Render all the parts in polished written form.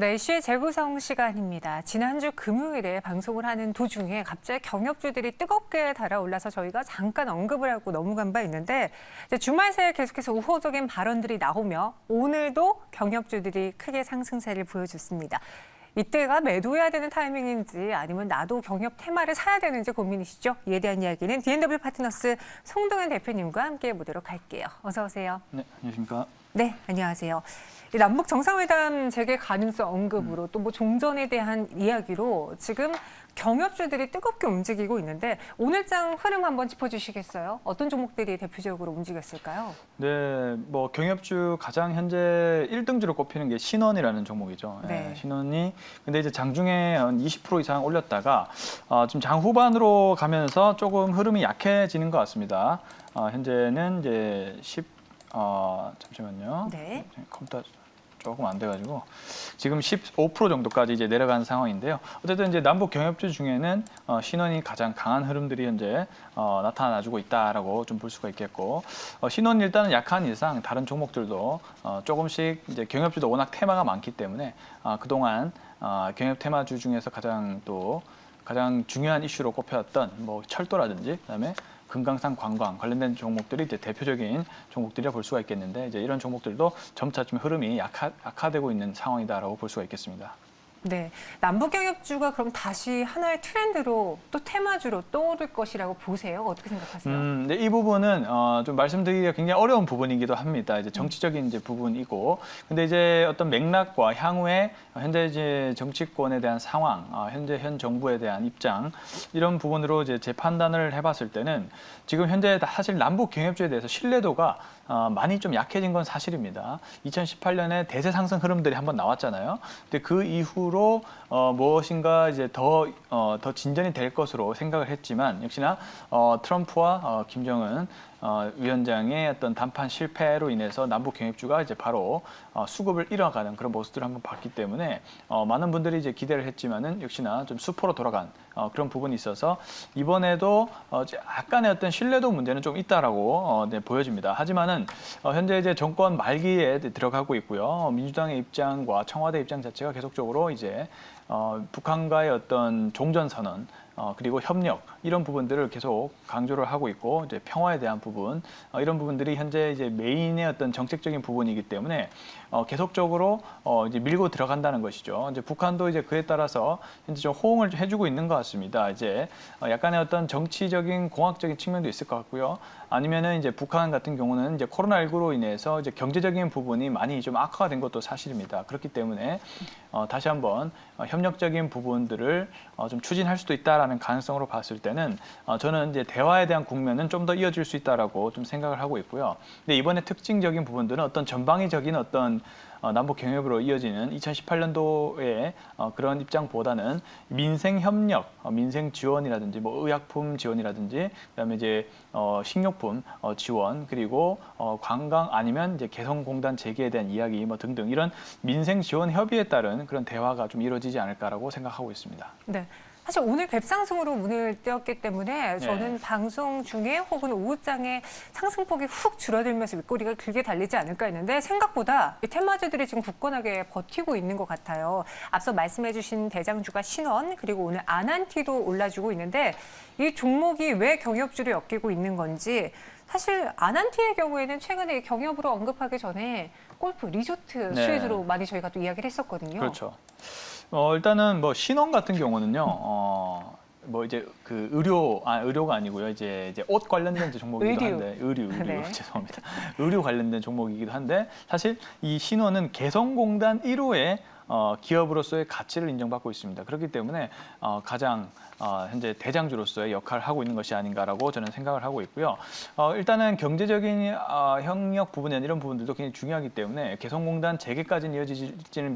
네, 이슈의 재구성 시간입니다. 지난주 금요일에 방송을 하는 도중에 갑자기 경협주들이 뜨겁게 달아올라서 저희가 잠깐 언급을 하고 넘어간 바 있는데 이제 주말 새에 계속해서 우호적인 발언들이 나오며 오늘도 경협주들이 크게 상승세를 보여줬습니다. 이때가 매도해야 되는 타이밍인지 아니면 나도 경협 테마를 사야 되는지 고민이시죠? 이에 대한 이야기는 D&W 파트너스 송동현 대표님과 함께 해보도록 할게요. 어서 오세요. 네, 안녕하십니까. 네, 안녕하세요. 이 남북 정상회담 재개 가능성 언급으로 또 뭐 종전에 대한 이야기로 지금 경협주들이 뜨겁게 움직이고 있는데 오늘장 흐름 한번 짚어주시겠어요? 어떤 종목들이 대표적으로 움직였을까요? 네, 뭐 경협주 가장 현재 1등주로 꼽히는 게 신원이라는 종목이죠. 네. 신원이 근데 이제 장중에 한 20% 이상 올렸다가 지금 장 후반으로 가면서 조금 흐름이 약해지는 것 같습니다. 현재는 이제 잠시만요. 네. 컴퓨터 조금 안 돼가지고 지금 15% 정도까지 이제 내려간 상황인데요. 어쨌든 이제 남북 경협주 중에는 신원이 가장 강한 흐름들이 현재 나타나주고 있다라고 좀 볼 수가 있겠고, 신원이 일단은 약한 이상 다른 종목들도 조금씩 이제 경협주도 워낙 테마가 많기 때문에 그동안 경협 테마주 중에서 가장 중요한 이슈로 꼽혀왔던 뭐 철도라든지 그다음에 금강산 관광 관련된 종목들이 이제 대표적인 종목들이라 볼 수가 있겠는데 이제 이런 종목들도 점차 좀 흐름이 약화되고 있는 상황이다라고 볼 수가 있겠습니다. 네, 남북 경협주가 그럼 다시 하나의 트렌드로 또 테마주로 떠오를 것이라고 보세요? 어떻게 생각하세요? 네, 이 부분은 좀 말씀드리기가 굉장히 어려운 부분이기도 합니다. 이제 정치적인 이제 부분이고, 근데 이제 어떤 맥락과 향후에 현재 이제 정치권에 대한 상황, 현재 현 정부에 대한 입장 이런 부분으로 이제 제 판단을 해봤을 때는 지금 현재 사실 남북 경협주에 대해서 신뢰도가 많이 좀 약해진 건 사실입니다. 2018년에 대세 상승 흐름들이 한번 나왔잖아요. 근데 그 이후로 무엇인가 이제 더 진전이 될 것으로 생각을 했지만 역시나 트럼프와 김정은 위원장의 어떤談判 실패로 인해서 남북 경협주가 이제 바로 수급을 잃어가는 그런 모습들을 한번 봤기 때문에 많은 분들이 이제 기대를 했지만은 역시나 좀 수포로 돌아간 그런 부분이 있어서 이번에도 약간의 어떤 신뢰도 문제는 좀 있다라고 보여집니다. 하지만은 현재 이제 정권 말기에 들어가고 있고요. 민주당의 입장과 청와대 입장 자체가 계속적으로 이제 북한과의 어떤 종전 선언 그리고 협력 이런 부분들을 계속 강조를 하고 있고 이제 평화에 대한 부분 이런 부분들이 현재 이제 메인의 어떤 정책적인 부분이기 때문에 계속적으로 이제 밀고 들어간다는 것이죠. 이제 북한도 이제 그에 따라서 현재 좀 호응을 해주고 있는 것 같습니다. 이제 약간의 어떤 정치적인 공학적인 측면도 있을 것 같고요. 아니면은 이제 북한 같은 경우는 이제 코로나19로 인해서 이제 경제적인 부분이 많이 좀 악화가 된 것도 사실입니다. 그렇기 때문에 다시 한번 협력적인 부분들을 좀 추진할 수도 있다라는 가능성으로 봤을 때는 저는 이제 대화에 대한 국면은 좀 더 이어질 수 있다라고 좀 생각을 하고 있고요. 근데 이번에 특징적인 부분들은 어떤 전방위적인 어떤 남북 경협으로 이어지는 2018년도의 그런 입장보다는 민생 협력, 민생 지원이라든지 뭐 의약품 지원이라든지 그다음에 이제 식료품 지원 그리고 관광 아니면 이제 개성공단 재개에 대한 이야기 뭐 등등 이런 민생 지원 협의에 따른 그런 대화가 좀 이루어지지 않을까라고 생각하고 있습니다. 네. 사실 오늘 갭상승으로 문을 띄웠기 때문에 저는 방송 중에 혹은 오후장에 상승폭이 훅 줄어들면서 윗꼬리가 길게 달리지 않을까 했는데 생각보다 이 테마주들이 지금 굳건하게 버티고 있는 것 같아요. 앞서 말씀해 주신 대장주가 신원 그리고 오늘 아난티도 올라주고 있는데 이 종목이 왜 경협주를 엮이고 있는 건지 사실 아난티의 경우에는 최근에 경협으로 언급하기 전에 골프 리조트 시리즈로 많이 저희가 또 이야기를 했었거든요. 그렇죠. 일단은 뭐 신원 같은 경우는요. 뭐 이제 그 의료가 아니고요. 이제 옷 관련된 종목이기도 한데 의류 네. 죄송합니다. 의류 관련된 종목이기도 한데 사실 이 신원은 개성공단 1호의 기업으로서의 가치를 인정받고 있습니다. 그렇기 때문에 가장 현재 대장주로서의 역할을 하고 있는 것이 아닌가라고 저는 생각을 하고 있고요. 일단은 경제적인 협력 부분이나 이런 부분들도 굉장히 중요하기 때문에 개성공단 재개까지는 이어지지는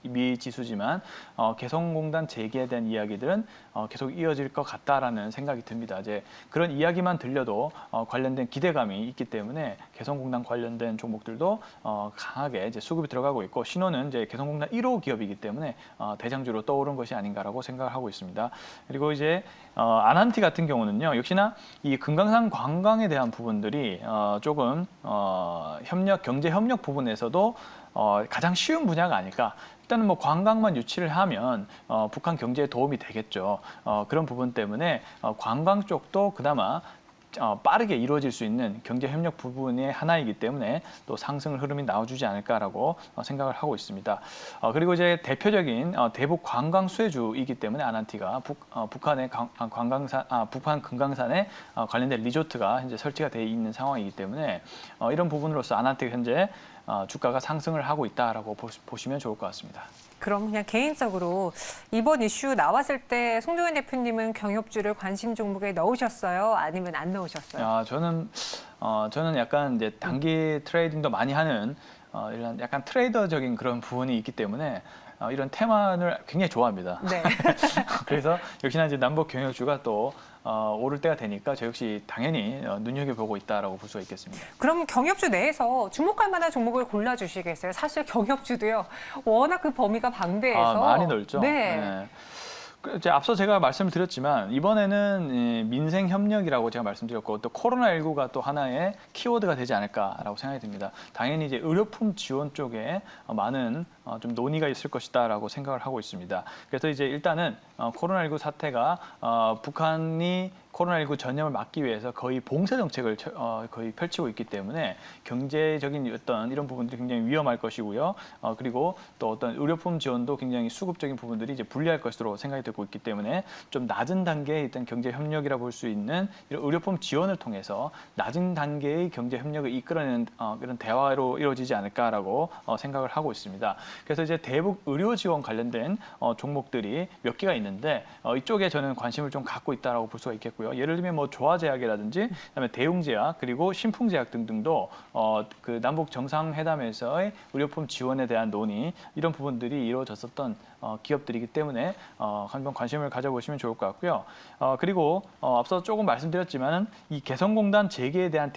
미지수지만 개성공단 재개에 대한 이야기들은 계속 이어질 것 같다라는 생각이 듭니다. 이제 그런 이야기만 들려도 관련된 기대감이 있기 때문에 개성공단 관련된 종목들도 강하게 이제 수급이 들어가고 있고 신호는 이제 개성공단 1호 대표 기업이기 때문에 대장주로 떠오른 것이 아닌가라고 생각을 하고 있습니다. 그리고 이제 아난티 같은 경우는요, 역시나 이 금강산 관광에 대한 부분들이 조금 경제 협력 부분에서도 가장 쉬운 분야가 아닐까. 일단은 뭐 관광만 유치를 하면 북한 경제에 도움이 되겠죠. 그런 부분 때문에 관광 쪽도 그나마 빠르게 이루어질 수 있는 경제 협력 부분의 하나이기 때문에 또 상승 흐름이 나와주지 않을까라고 생각을 하고 있습니다. 그리고 이제 대표적인 대북 관광 수혜주이기 때문에 아난티가 북한의 북한 금강산에 관련된 리조트가 현재 설치가 되어 있는 상황이기 때문에 이런 부분으로서 아난티가 현재 주가가 상승을 하고 있다라고 보시면 좋을 것 같습니다. 그럼 그냥 개인적으로 이번 이슈 나왔을 때 송도현 대표님은 경협주를 관심 종목에 넣으셨어요? 아니면 안 넣으셨어요? 저는 약간 이제 단기 트레이딩도 많이 하는 이런 약간 트레이더적인 그런 부분이 있기 때문에 이런 테마를 굉장히 좋아합니다. 네. 그래서 역시나 이제 남북 경협주가 또 오를 때가 되니까 저 역시 당연히 눈여겨보고 있다라고 볼 수가 있겠습니다. 그럼 경협주 내에서 주목할 만한 종목을 골라주시겠어요? 사실 경협주도요, 워낙 그 범위가 방대해서. 많이 넓죠. 네. 네. 이제 앞서 제가 말씀을 드렸지만 이번에는 민생 협력이라고 제가 말씀드렸고 또 코로나19가 또 하나의 키워드가 되지 않을까라고 생각이 듭니다. 당연히 이제 의료품 지원 쪽에 많은 좀 논의가 있을 것이다라고 생각을 하고 있습니다. 그래서 이제 일단은 코로나19 사태가 북한이 코로나19 전염을 막기 위해서 거의 봉쇄 정책을 거의 펼치고 있기 때문에 경제적인 어떤 이런 부분들이 굉장히 위험할 것이고요. 그리고 또 어떤 의료품 지원도 굉장히 수급적인 부분들이 이제 불리할 것으로 생각이 되고 있기 때문에 좀 낮은 단계의 일단 경제 협력이라 볼 수 있는 이런 의료품 지원을 통해서 낮은 단계의 경제 협력을 이끌어내는 이런 대화로 이루어지지 않을까라고 생각을 하고 있습니다. 그래서 이제 대북 의료 지원 관련된 종목들이 몇 개가 있는데 이쪽에 저는 관심을 좀 갖고 있다라고 볼 수가 있겠고요. 예를 들면 뭐 조화제약이라든지 그다음에 대웅제약 그리고 신풍제약 등등도 그 남북 정상회담에서의 의료품 지원에 대한 논의 이런 부분들이 이루어졌었던 기업들이기 때문에 한번 관심을 가져보시면 좋을 것 같고요. 그리고 앞서 조금 말씀드렸지만은 이 개성공단 재개에 대한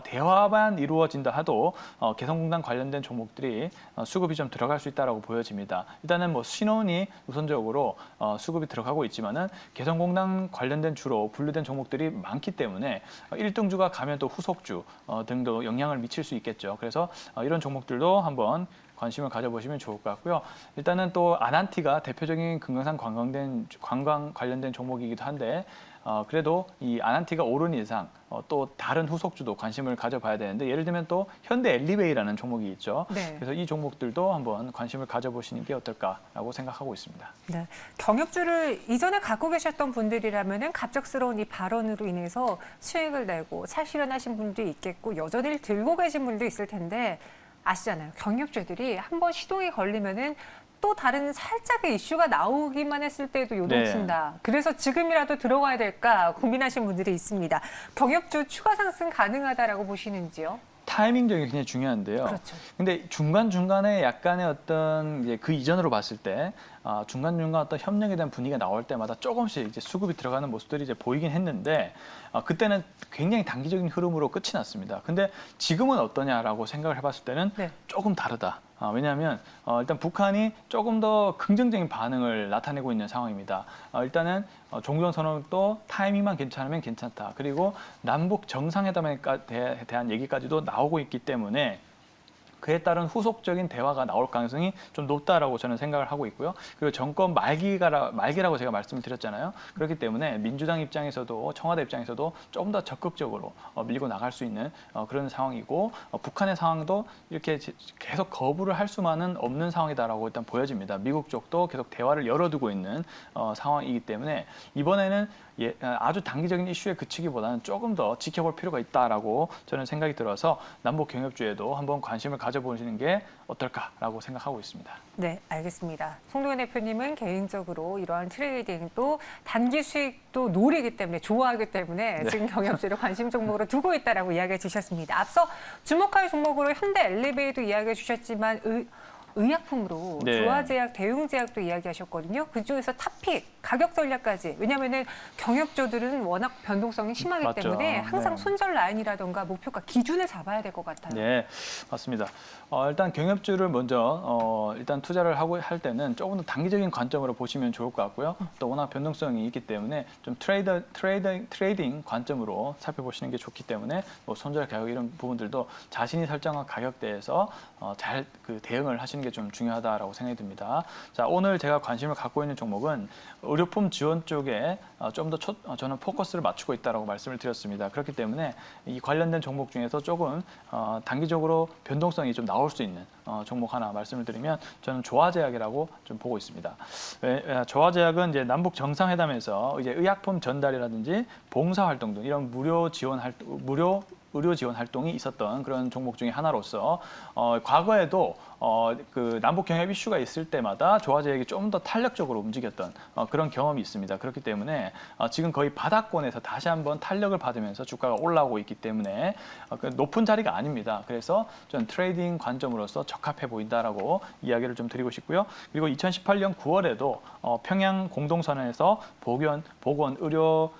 대화만 이루어진다 하도 개성공단 관련된 종목들이 수급이 좀 들어갈 수 있다라고 보여집니다. 일단은 뭐 신원이 우선적으로 수급이 들어가고 있지만은 개성공단 관련된 주로 분류된 종목들이 많기 때문에 1등주가 가면 또 후속주 등도 영향을 미칠 수 있겠죠. 그래서 이런 종목들도 한번 관심을 가져보시면 좋을 것 같고요. 일단은 또 아난티가 대표적인 금강산 관광 관련된 종목이기도 한데 그래도 이 아난티가 오른 이상 또 다른 후속주도 관심을 가져봐야 되는데 예를 들면 또 현대 엘리베이라는 종목이 있죠. 네. 그래서 이 종목들도 한번 관심을 가져보시는 게 어떨까라고 생각하고 있습니다. 네. 경협주를 이전에 갖고 계셨던 분들이라면은 갑작스러운 이 발언으로 인해서 수익을 내고 차실현하신 분도 있겠고 여전히 들고 계신 분도 있을 텐데 아시잖아요. 경협주들이 한번 시동이 걸리면은 또 다른 살짝의 이슈가 나오기만 했을 때도 요동친다. 네. 그래서 지금이라도 들어가야 될까 고민하시는 분들이 있습니다. 경협주 추가 상승 가능하다라고 보시는지요? 타이밍적이 굉장히 중요한데요. 그렇죠. 근데 중간중간에 약간의 어떤 이제 그 이전으로 봤을 때 중간중간 어떤 협력에 대한 분위기가 나올 때마다 조금씩 이제 수급이 들어가는 모습들이 이제 보이긴 했는데 그때는 굉장히 단기적인 흐름으로 끝이 났습니다. 근데 지금은 어떠냐라고 생각을 해봤을 때는 네. 조금 다르다. 왜냐하면 일단 북한이 조금 더 긍정적인 반응을 나타내고 있는 상황입니다. 일단은 종전선언도 타이밍만 괜찮으면 괜찮다. 그리고 남북 정상회담에 대한 얘기까지도 나오고 있기 때문에 그에 따른 후속적인 대화가 나올 가능성이 좀 높다라고 저는 생각을 하고 있고요. 그리고 정권 말기라고 제가 말씀을 드렸잖아요. 그렇기 때문에 민주당 입장에서도 청와대 입장에서도 조금 더 적극적으로 밀고 나갈 수 있는 그런 상황이고 북한의 상황도 이렇게 계속 거부를 할 수만은 없는 상황이다라고 일단 보여집니다. 미국 쪽도 계속 대화를 열어두고 있는 상황이기 때문에 이번에는 아주 단기적인 이슈에 그치기보다는 조금 더 지켜볼 필요가 있다라고 저는 생각이 들어서 남북 경협주에도 한번 관심을 가져보시는 게 어떨까라고 생각하고 있습니다. 네, 알겠습니다. 송도현 대표님은 개인적으로 이러한 트레이딩도 단기 수익도 노리기 때문에 좋아하기 때문에 네. 지금 경협주를 관심 종목으로 두고 있다라고 이야기해 주셨습니다. 앞서 주목할 종목으로 현대 엘리베이도 이야기해 주셨지만 의약품으로 네. 조화제약, 대웅제약도 이야기하셨거든요. 그중에서 탑픽 가격 전략까지. 왜냐하면은 경협주들은 워낙 변동성이 심하기 맞죠. 때문에 항상 네. 손절 라인이라던가 목표가 기준을 잡아야 될 것 같아요. 네, 맞습니다. 일단 경협주를 먼저 일단 투자를 하고 할 때는 조금 더 단기적인 관점으로 보시면 좋을 것 같고요. 또 워낙 변동성이 있기 때문에 좀 트레이딩 관점으로 살펴보시는 게 좋기 때문에 뭐 손절 가격 이런 부분들도 자신이 설정한 가격대에서 잘 그 대응을 하시는 게 좀 중요하다라고 생각이 듭니다. 자, 오늘 제가 관심을 갖고 있는 종목은 의료품 지원 쪽에 좀 더 저는 포커스를 맞추고 있다라고 말씀을 드렸습니다. 그렇기 때문에 이 관련된 종목 중에서 조금 단기적으로 변동성이 좀 나올 수 있는 종목 하나 말씀을 드리면 저는 조화제약이라고 좀 보고 있습니다. 조화제약은 이제 남북 정상회담에서 이제 의약품 전달이라든지 봉사활동 등 이런 무료 의료 지원 활동이 있었던 그런 종목 중에 하나로서 과거에도 그 남북 경협 이슈가 있을 때마다 조화제약이 좀 더 탄력적으로 움직였던 그런 경험이 있습니다. 그렇기 때문에 지금 거의 바닥권에서 다시 한번 탄력을 받으면서 주가가 올라오고 있기 때문에 그 높은 자리가 아닙니다. 그래서 전 트레이딩 관점으로서 적합해 보인다라고 이야기를 좀 드리고 싶고요. 그리고 2018년 9월에도 평양 공동선언에서 보건, 의료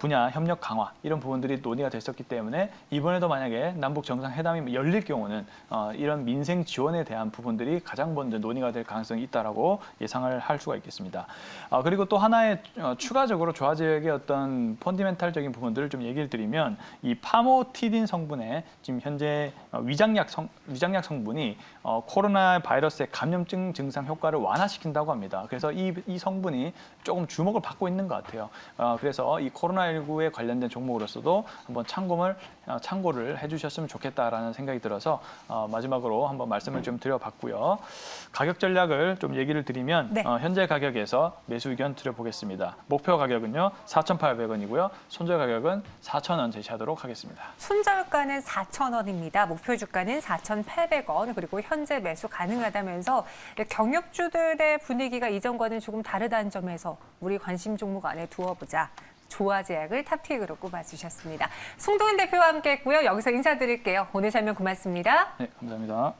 분야 협력 강화 이런 부분들이 논의가 됐었기 때문에 이번에도 만약에 남북 정상회담이 열릴 경우는 이런 민생 지원에 대한 부분들이 가장 먼저 논의가 될 가능성이 있다라고 예상을 할 수가 있겠습니다. 그리고 또 하나의 추가적으로 조화제약의 어떤 펀디멘탈적인 부분들을 좀 얘기를 드리면 이 파모티딘 성분의 지금 현재 위장약 성분이 코로나 바이러스의 감염증 증상 효과를 완화시킨다고 합니다. 그래서 이 성분이 조금 주목을 받고 있는 것 같아요. 그래서 이 코로나19에 관련된 종목으로서도 한번 참고를 해주셨으면 좋겠다라는 생각이 들어서 마지막으로 한번 말씀을 좀 드려봤고요. 가격 전략을 좀 얘기를 드리면 네. 현재 가격에서 매수 의견 드려보겠습니다. 목표 가격은요 4,800원이고요. 손절 가격은 4,000원 제시하도록 하겠습니다. 손절가는 4,000원입니다. 목표 주가는 4,800원. 그리고 현재 매수 가능하다면서 경협주들의 분위기가 이전과는 조금 다르다는 점에서 우리 관심 종목 안에 두어보자. 조화제약을 탑픽으로 꼽아주셨습니다. 송도은 대표와 함께했고요. 여기서 인사드릴게요. 오늘 설명 고맙습니다. 네, 감사합니다.